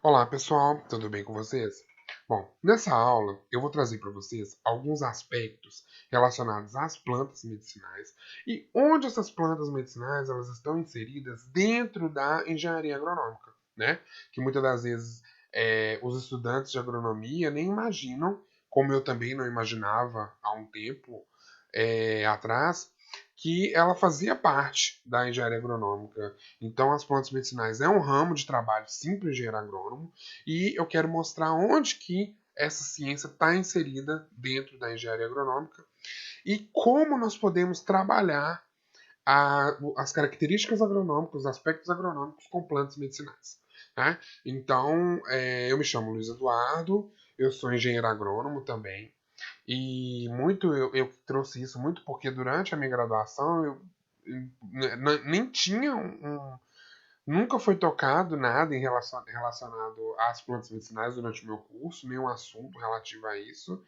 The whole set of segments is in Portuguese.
Olá pessoal, tudo bem com vocês? Bom, nessa aula eu vou trazer para vocês alguns aspectos relacionados às plantas medicinais e onde essas plantas medicinais elas estão inseridas dentro da engenharia agronômica, né? Que muitas das vezes os estudantes de agronomia nem imaginam, como eu também não imaginava há um tempo atrás, que ela fazia parte da engenharia agronômica. Então, as plantas medicinais é um ramo de trabalho sim para o engenheiro agrônomo e eu quero mostrar onde que essa ciência está inserida dentro da engenharia agronômica e como nós podemos trabalhar as características agronômicas, os aspectos agronômicos com plantas medicinais. Né? Então, eu me chamo Luiz Eduardo, eu sou engenheiro agrônomo também. E muito eu trouxe isso muito porque durante a minha graduação nem tinha nunca foi tocado nada relacionado às plantas medicinais durante o meu curso, nenhum assunto relativo a isso.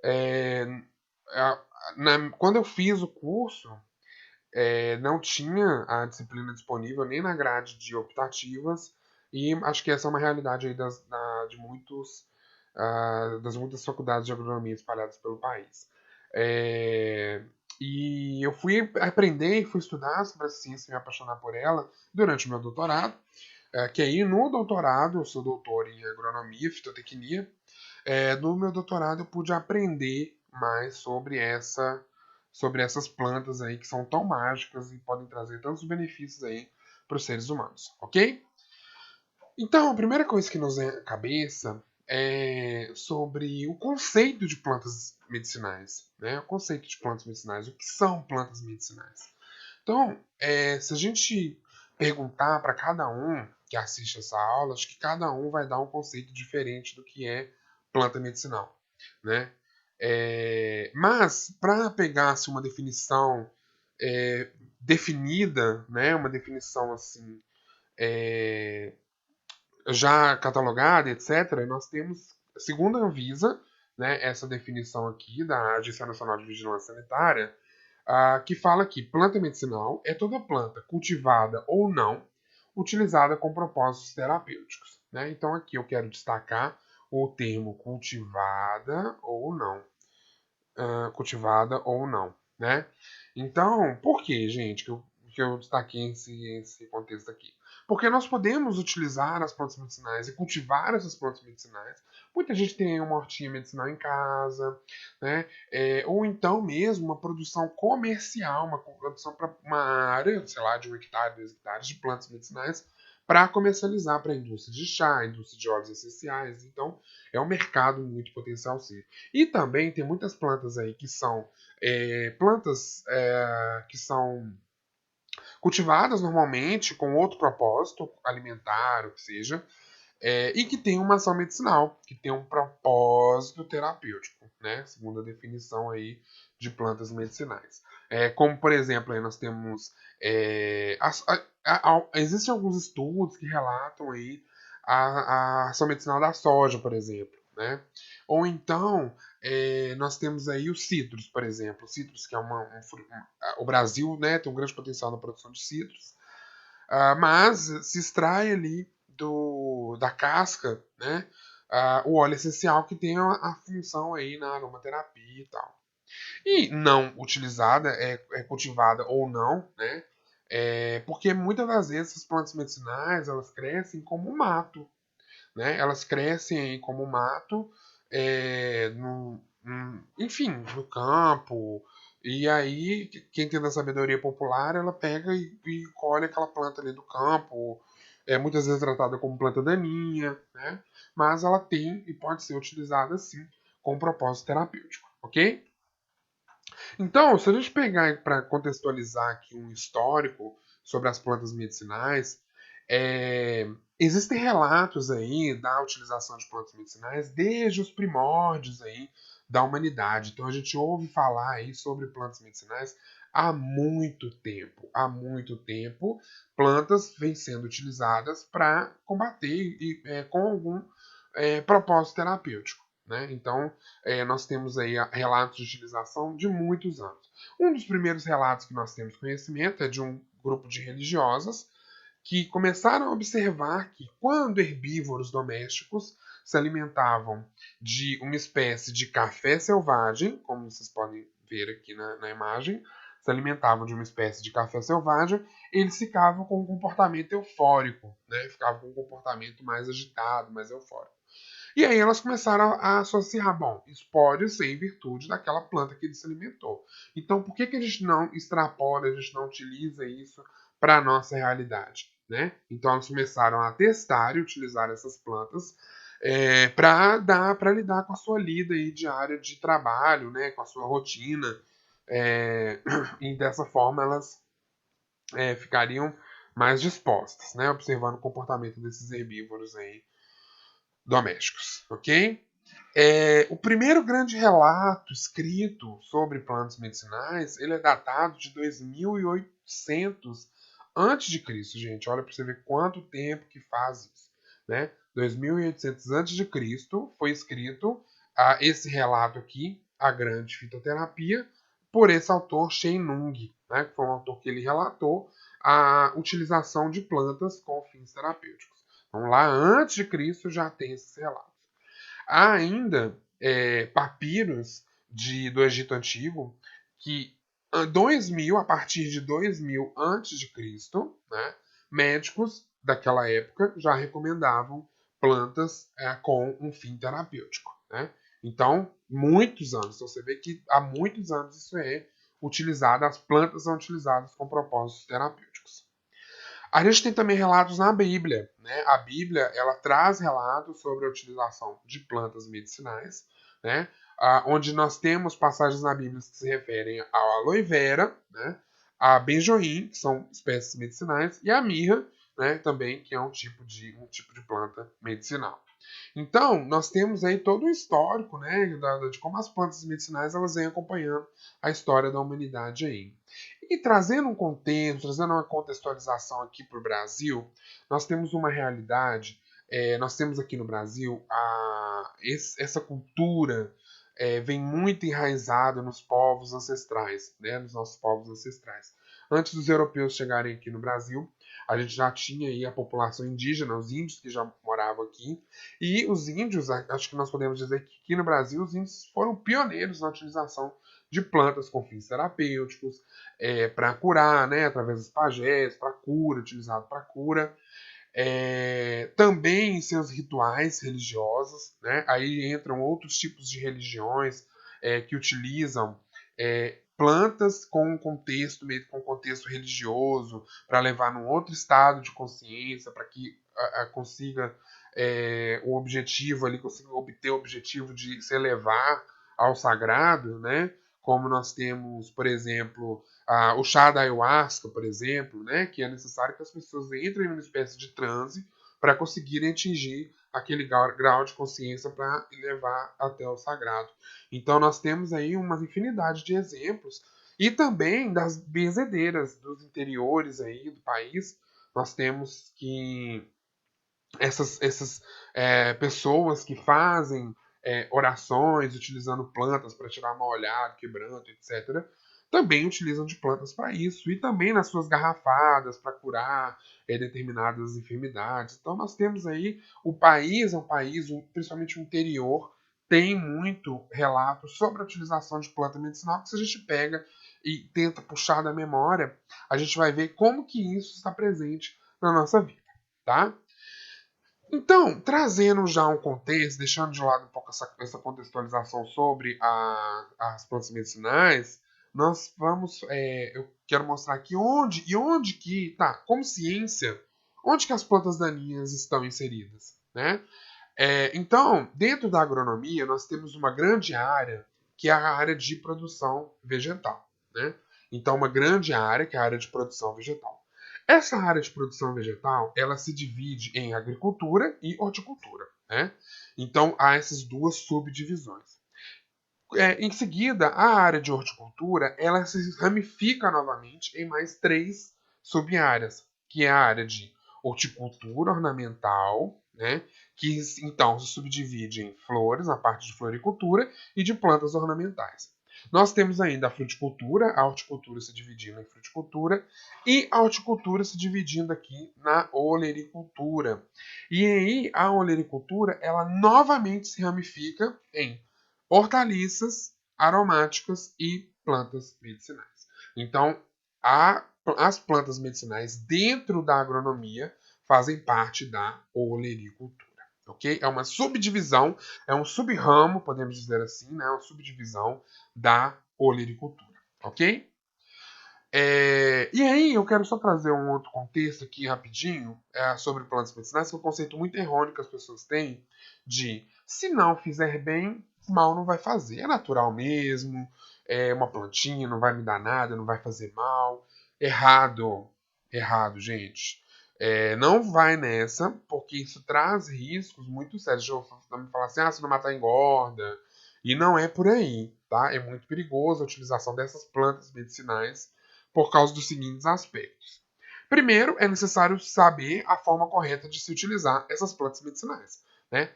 É, quando eu fiz o curso, não tinha a disciplina disponível nem na grade de optativas, e acho que essa é uma realidade aí de das muitas faculdades de agronomia espalhadas pelo país. É, e eu fui aprender e fui estudar sobre a ciência e me apaixonar por ela durante o meu doutorado, que aí no doutorado, eu sou doutor em agronomia, fitotecnia, no meu doutorado eu pude aprender mais sobre essas plantas aí que são tão mágicas e podem trazer tantos benefícios aí para os seres humanos, ok? Então, a primeira coisa que nos vem à cabeça é sobre o conceito de plantas medicinais, né? O conceito de plantas medicinais, o que são plantas medicinais. Então, se a gente perguntar para cada um que assiste essa aula, acho que cada um vai dar um conceito diferente do que é planta medicinal, né? Mas para pegar-se uma definição é, definida, né, uma definição assim já catalogada, etc., nós temos, segundo a Anvisa, né, essa definição aqui da Agência Nacional de Vigilância Sanitária, que fala que planta medicinal é toda planta cultivada ou não utilizada com propósitos terapêuticos. Né? Então aqui eu quero destacar o termo cultivada ou não. Cultivada ou não. Né? Então, por que, gente, que eu destaquei esse contexto aqui? Porque nós podemos utilizar as plantas medicinais e cultivar essas plantas medicinais. Muita gente tem uma hortinha medicinal em casa, né? Ou então mesmo uma produção comercial, uma produção para uma área, sei lá, de 1 hectare, 2 hectares de plantas medicinais para comercializar para a indústria de chá, indústria de óleos essenciais. Então, é um mercado muito potencial sim. E também tem muitas plantas aí que são plantas que são cultivadas normalmente com outro propósito alimentar, o que seja, e que tem uma ação medicinal, que tem um propósito terapêutico, né? Segundo a definição aí de plantas medicinais. Como, por exemplo, aí nós temos. Existem alguns estudos que relatam aí a ação medicinal da soja, por exemplo. Né? Ou então, nós temos aí os citros, por exemplo. O citros, que é o Brasil, né, tem um grande potencial na produção de citros, mas se extrai ali da casca, né, o óleo essencial que tem a função aí na aromaterapia e tal. E não utilizada, cultivada ou não, né, porque muitas das vezes as plantas medicinais elas crescem como mato, né, elas crescem aí como mato, enfim, no campo. E aí, quem tem da sabedoria popular, ela pega e colhe aquela planta ali do campo, muitas vezes tratada como planta daninha, né? Mas ela tem e pode ser utilizada sim com propósito terapêutico, ok? Então, se a gente pegar para contextualizar aqui um histórico sobre as plantas medicinais, é, existem relatos aí da utilização de plantas medicinais desde os primórdios aí da humanidade. Então a gente ouve falar aí sobre plantas medicinais há muito tempo. Há muito tempo, plantas vêm sendo utilizadas para combater com algum propósito terapêutico. Né? Então, nós temos aí relatos de utilização de muitos anos. Um dos primeiros relatos que nós temos conhecimento é de um grupo de religiosas que começaram a observar que quando herbívoros domésticos se alimentavam de uma espécie de café selvagem, como vocês podem ver aqui na imagem, se alimentavam de uma espécie de café selvagem, eles ficavam com um comportamento eufórico, né? Ficavam com um comportamento mais agitado, mais eufórico. E aí elas começaram a associar, bom, isso pode ser em virtude daquela planta que ele se alimentou. Então, por que a gente não extrapola, a gente não utiliza isso para a nossa realidade? Né? Então, elas começaram a testar e utilizar essas plantas para lidar com a sua lida aí diária de trabalho, né? Com a sua rotina. E dessa forma elas ficariam mais dispostas, né? Observando o comportamento desses herbívoros aí domésticos, ok? O primeiro grande relato escrito sobre plantas medicinais, ele é datado de 2800 antes de Cristo, gente. Olha para você ver quanto tempo que faz isso, né? 2800 antes de Cristo foi escrito esse relato aqui, a grande fitoterapia, por esse autor Shen Nung, né? Que foi um autor que ele relatou a utilização de plantas com fins terapêuticos. Então lá antes de Cristo já tem esses relatos. Há ainda papiros do Egito Antigo que 2000, a partir de 2000 antes de Cristo, né, médicos daquela época já recomendavam plantas com um fim terapêutico. Né? Então, muitos anos. Então, você vê que há muitos anos isso é utilizado, as plantas são utilizadas com propósitos terapêuticos. A gente tem também relatos na Bíblia. Né? A Bíblia ela traz relatos sobre a utilização de plantas medicinais, né? Onde nós temos passagens na Bíblia que se referem ao aloe vera, né? A benjoim, que são espécies medicinais, e a mirra, né? Também, que é um tipo de planta medicinal. Então, nós temos aí todo o histórico, né, de como as plantas medicinais elas vêm acompanhando a história da humanidade aí. E trazendo um contexto, trazendo uma contextualização aqui para o Brasil, nós temos uma realidade, nós temos aqui no Brasil essa cultura vem muito enraizada nos povos ancestrais, né, nos nossos povos ancestrais. Antes dos europeus chegarem aqui no Brasil, a gente já tinha aí a população indígena, os índios que já moravam aqui, e os índios, acho que nós podemos dizer que aqui no Brasil os índios foram pioneiros na utilização de plantas com fins terapêuticos, para curar, né, através dos pajés, para cura, utilizado para cura. Também em seus rituais religiosos, né? Aí entram outros tipos de religiões que utilizam plantas com contexto religioso para levar num outro estado de consciência, para que consiga o objetivo ali, consiga obter o objetivo de se elevar ao sagrado, né? Como nós temos, por exemplo, o chá da ayahuasca, por exemplo, né, que é necessário que as pessoas entrem em uma espécie de transe para conseguirem atingir aquele grau de consciência para levar até o sagrado. Então nós temos aí uma infinidade de exemplos e também das benzedeiras dos interiores aí do país. Nós temos que essas pessoas que fazem orações utilizando plantas para tirar mal olhado, quebranto, etc., também utilizam de plantas para isso. E também nas suas garrafadas para curar determinadas enfermidades. Então nós temos aí, o país é um país, principalmente o interior, tem muito relato sobre a utilização de planta medicinal, que se a gente pega e tenta puxar da memória, a gente vai ver como que isso está presente na nossa vida, tá? Então, trazendo já um contexto, deixando de lado um pouco essa contextualização sobre as plantas medicinais, nós vamos, eu quero mostrar aqui onde que, tá, como ciência, onde que as plantas daninhas estão inseridas, né? Então, dentro da agronomia, nós temos uma grande área, que é a área de produção vegetal, né? Então, uma grande área, que é a área de produção vegetal. Essa área de produção vegetal, ela se divide em agricultura e horticultura, né? Então, há essas duas subdivisões. Em seguida, a área de horticultura, ela se ramifica novamente em mais três sub-áreas, que é a área de horticultura ornamental, né? Que então se subdivide em flores, na parte de floricultura, e de plantas ornamentais. Nós temos ainda a fruticultura, a horticultura se dividindo em fruticultura e a horticultura se dividindo aqui na olericultura. E aí a olericultura, ela novamente se ramifica em hortaliças, aromáticas e plantas medicinais. Então, as plantas medicinais dentro da agronomia fazem parte da olericultura. Ok? É uma subdivisão, é um subramo, podemos dizer assim, né? Uma subdivisão da olericultura. Ok? E aí, eu quero só trazer um outro contexto aqui rapidinho sobre plantas medicinais, que é um conceito muito errôneo que as pessoas têm de se não fizer bem, mal não vai fazer. É natural mesmo, é uma plantinha, não vai me dar nada, não vai fazer mal. Errado, errado, gente. Não vai nessa, porque isso traz riscos muito sérios. Já me falar assim, se não matar engorda. E não é por aí, tá? É muito perigoso a utilização dessas plantas medicinais por causa dos seguintes aspectos. Primeiro, é necessário saber a forma correta de se utilizar essas plantas medicinais. Né?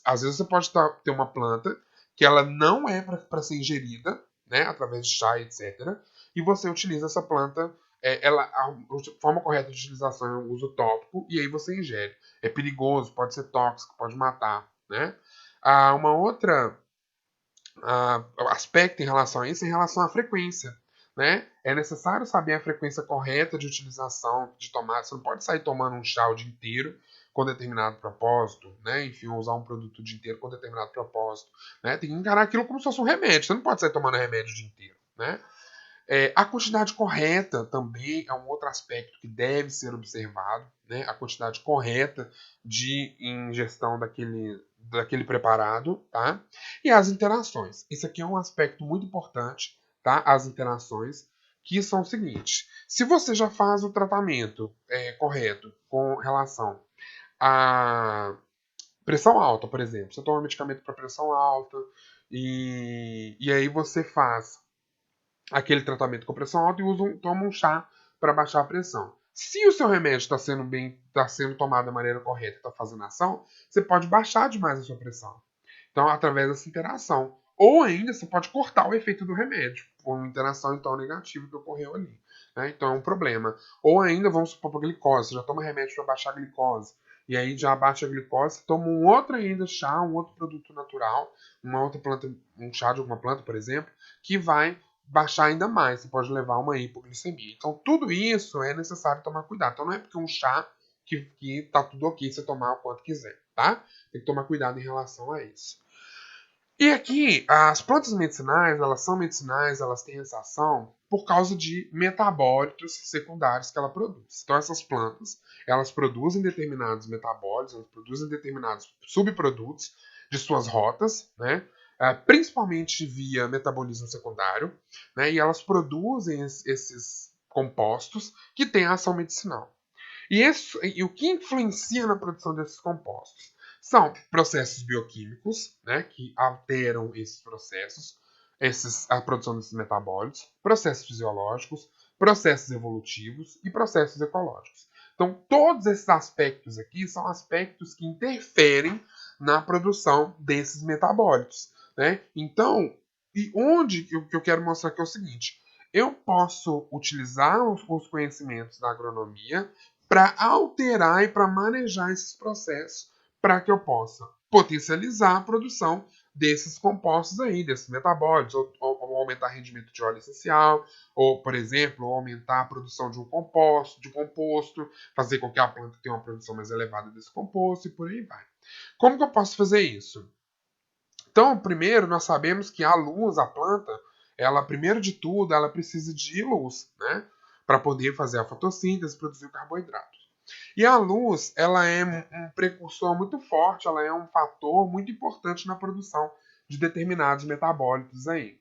Às vezes você pode ter uma planta que ela não é para ser ingerida, né, através de chá, etc. E você utiliza essa planta, a forma correta de utilização é o uso tópico, e aí você ingere. É perigoso, pode ser tóxico, pode matar. Né? Uma outra aspecto em relação a isso é em relação à frequência. Né? É necessário saber a frequência correta de utilização de tomar. Você não pode sair tomando um chá o dia inteiro com determinado propósito, né? Enfim, usar um produto o dia inteiro com determinado propósito. Né? Tem que encarar aquilo como se fosse um remédio. Você não pode sair tomando remédio o dia inteiro. Né? A quantidade correta também é um outro aspecto que deve ser observado, né? A quantidade correta de ingestão daquele preparado, tá? E as interações. Isso aqui é um aspecto muito importante, tá? As interações, que são o seguinte: se você já faz o tratamento correto com relação à pressão alta, por exemplo, você toma um medicamento para pressão alta e aí você faz aquele tratamento com pressão alta e toma um chá para baixar a pressão. Se o seu remédio está sendo tomado da maneira correta, está fazendo ação, você pode baixar demais a sua pressão. Então, através dessa interação. Ou ainda, você pode cortar o efeito do remédio, por uma interação então negativa que ocorreu ali. Né? Então, é um problema. Ou ainda, vamos supor, para glicose. Você já toma remédio para baixar a glicose. E aí, já abaixa a glicose, você toma um outro ainda chá, um outro produto natural, uma outra planta, um chá de alguma planta, por exemplo, que vai baixar ainda mais. Você pode levar uma hipoglicemia. Então, tudo isso é necessário tomar cuidado. Então, não é porque um chá que tá tudo ok você tomar o quanto quiser, tá? Tem que tomar cuidado em relação a isso. E aqui, as plantas medicinais, elas são medicinais, elas têm essa ação por causa de metabólitos secundários que ela produz. Então, essas plantas, elas produzem determinados metabólitos, elas produzem determinados subprodutos de suas rotas, né? Principalmente via metabolismo secundário, né? E elas produzem esses compostos que têm ação medicinal. E o que influencia na produção desses compostos? São processos bioquímicos, né, que alteram esses processos, a produção desses metabólitos, processos fisiológicos, processos evolutivos e processos ecológicos. Então, todos esses aspectos aqui são aspectos que interferem na produção desses metabólitos. Né? Então, e onde que eu quero mostrar aqui é o seguinte: eu posso utilizar os conhecimentos da agronomia para alterar e para manejar esses processos para que eu possa potencializar a produção desses compostos aí, desses metabólitos, ou aumentar o rendimento de óleo essencial, ou, por exemplo, aumentar a produção de um composto, fazer com que a planta tenha uma produção mais elevada desse composto e por aí vai. Como que eu posso fazer isso? Então, primeiro, nós sabemos que a luz, a planta, ela, primeiro de tudo, ela precisa de luz, né? Para poder fazer a fotossíntese e produzir o carboidrato. E a luz, ela é um precursor muito forte, ela é um fator muito importante na produção de determinados metabólitos aí.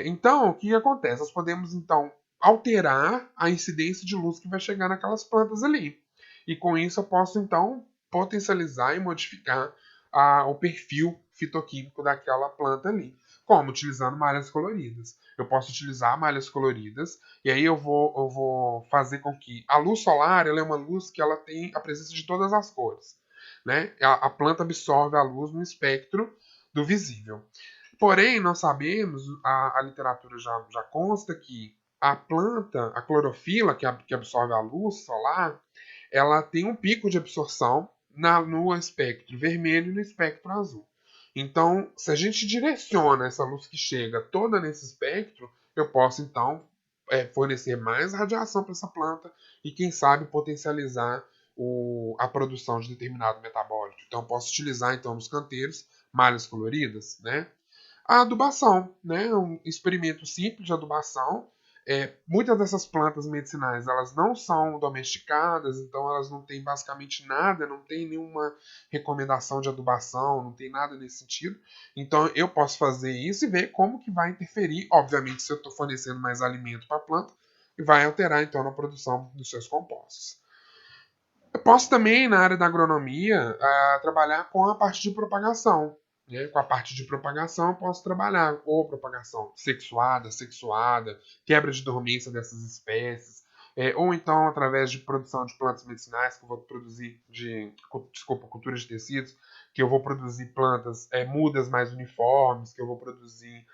Então, o que acontece? Nós podemos, então, alterar a incidência de luz que vai chegar naquelas plantas ali. E com isso eu posso, então, potencializar e modificar o perfil fitoquímico daquela planta ali. Como? Utilizando malhas coloridas. Eu posso utilizar malhas coloridas e aí eu vou fazer com que a luz solar ela é uma luz que ela tem a presença de todas as cores. Né? A planta absorve a luz no espectro do visível. Porém, nós sabemos, a literatura já consta que a planta, a clorofila, que absorve a luz solar, ela tem um pico de absorção no espectro vermelho e no espectro azul. Então, se a gente direciona essa luz que chega toda nesse espectro, eu posso então fornecer mais radiação para essa planta e, quem sabe, potencializar a produção de determinado metabólito. Então, eu posso utilizar então nos canteiros malhas coloridas, né? A adubação, né? Um experimento simples de adubação. Muitas dessas plantas medicinais elas não são domesticadas, então elas não têm basicamente nada, não tem nenhuma recomendação de adubação, não tem nada nesse sentido. Então eu posso fazer isso e ver como que vai interferir, obviamente, se eu estou fornecendo mais alimento para a planta, e vai alterar então na produção dos seus compostos. Eu posso também, na área da agronomia, trabalhar com a parte de propagação. Né? Com a parte de propagação, eu posso trabalhar ou propagação sexuada, quebra de dormência dessas espécies, ou então através de produção de plantas medicinais, que eu vou produzir cultura de tecidos, que eu vou produzir plantas mudas mais uniformes, que eu vou produzir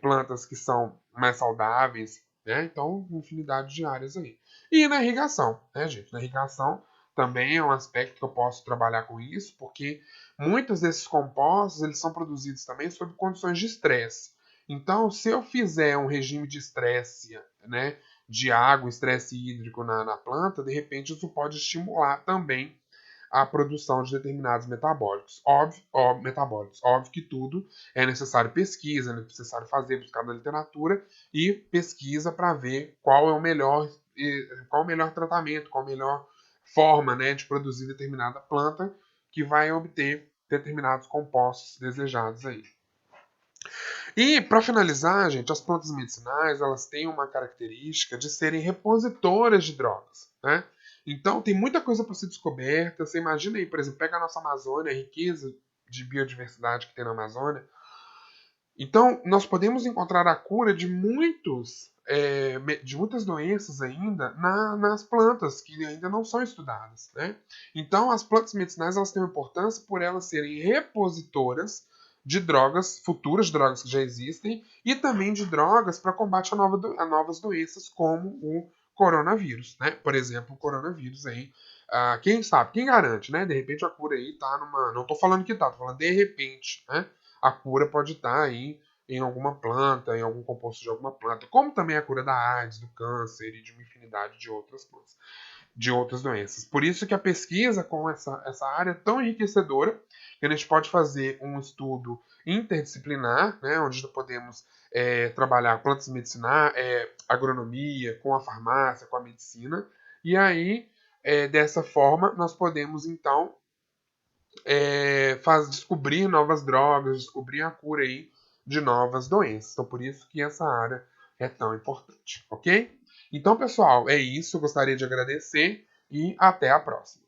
plantas que são mais saudáveis, né? Então, infinidade de áreas aí. E na irrigação, né, gente? Na irrigação também é um aspecto que eu posso trabalhar com isso, porque muitos desses compostos eles são produzidos também sob condições de estresse. Então, se eu fizer um regime de estresse, né, de água, estresse hídrico na planta, de repente isso pode estimular também a produção de determinados metabólicos. Óbvio que tudo é necessário pesquisa, é necessário buscar na literatura e pesquisa para ver qual é o melhor tratamento, qual a melhor forma, né, de produzir determinada planta que vai obter determinados compostos desejados aí. E para finalizar, gente, as plantas medicinais elas têm uma característica de serem repositoras de drogas, né? Então tem muita coisa para ser descoberta. Você imagina aí, por exemplo, pega a nossa Amazônia, a riqueza de biodiversidade que tem na Amazônia. Então nós podemos encontrar a cura de muitas doenças ainda nas plantas que ainda não são estudadas, né? Então as plantas medicinais elas têm uma importância por elas serem repositoras de drogas, futuras drogas que já existem, e também de drogas para combate a novas doenças, como o coronavírus, né? Por exemplo, o coronavírus aí, quem sabe, quem garante, né? De repente a cura aí tá numa... Não tô falando que tá, tô falando de repente, né? A cura pode estar aí em alguma planta, em algum composto de alguma planta, como também a cura da AIDS, do câncer e de uma infinidade de outras coisas, de outras doenças. Por isso que a pesquisa com essa área é tão enriquecedora, que a gente pode fazer um estudo interdisciplinar, né, onde podemos trabalhar plantas medicinais, agronomia, com a farmácia, com a medicina, e aí, dessa forma, nós podemos, então, descobrir novas drogas, descobrir a cura aí de novas doenças. Então, por isso que essa área é tão importante, ok? Então, pessoal, é isso. Eu gostaria de agradecer e até a próxima.